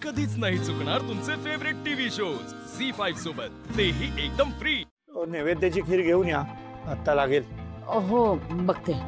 कधीच नाही चुकणार तुमचे फेवरेट टीव्ही शोज झी5 सोबत, तेही एकदम फ्री. नैवेद्याची खीर घेऊन या, आता लागेल. हो बघते.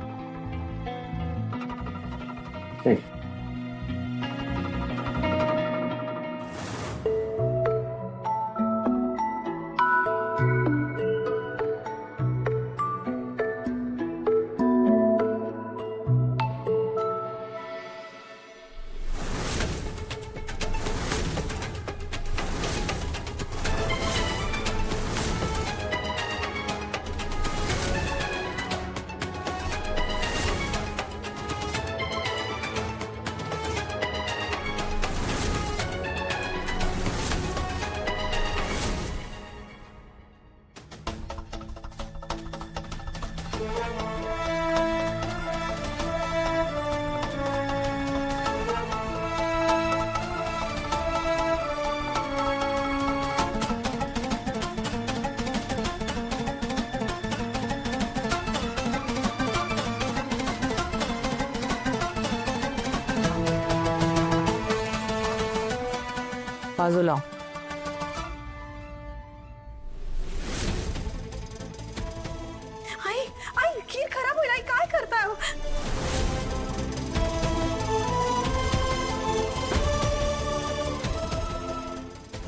बाजूला आई आई खीर खराब होईल. आई काय करताय?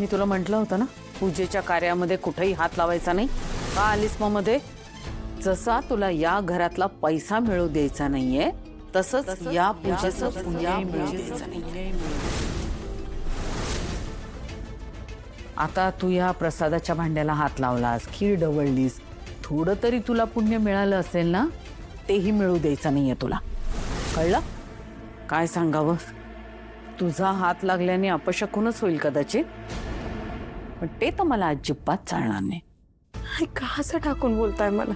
मी तुला म्हटलं होतं ना, पूजेच्या कार्यामध्ये कुठेही हात लावायचा नाही. का आलीस मग मध्ये? जसा तुला या घरातला पैसा मिळू द्यायचा नाहीये, तसंच या पूजेचं पुण्य मिळू द्यायचं नाहीये. आता तू या प्रसादाच्या भांड्याला हात लावलास, खीर ढवळलीस, थोडं तरी तुला पुण्य मिळालं असेल ना, तेही मिळू द्यायचं नाहीये तुला. कळलं? काय सांगावं, तुझा हात लागल्याने अपशकुनच होईल कदाचित, पण ते तर मला अजिबात चालणार नाही. आई का असं टाकून बोलताय मला?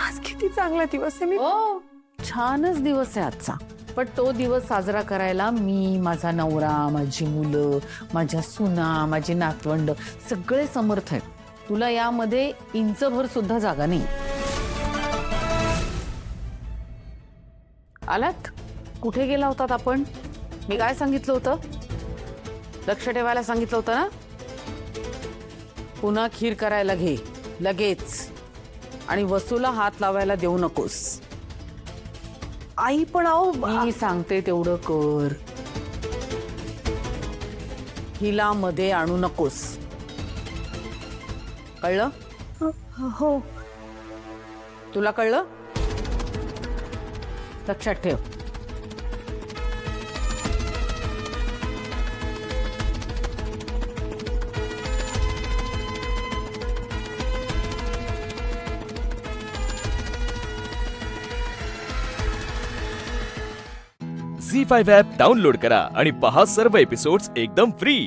आज किती चांगला दिवस आहे. मी हो, छानच दिवस आहे आजचा. पण तो दिवस साजरा करायला मी, माझा नवरा, माझी मुलं, माझ्या सुना, माझी नातवंड सगळे समर्थ आहेत. तुला यामध्ये इंचभर सुद्धा जागा नाही. आलात? कुठे गेला होतात आपण? मी काय सांगितलं होतं? लक्ष ठेवायला सांगितलं होतं ना? पुन्हा खीर करायला घे लगेच, आणि वसूला हात लावायला देऊ नकोस. आई पण अहो मी सांगते तेवढं कर. हिला मध्ये आणू नकोस. कळलं? हो. तुला कळलं? लक्षात ठेव. झी5 ॲप डाउनलोड करा आणि पहा सर्व एपिसोड्स एकदम फ्री.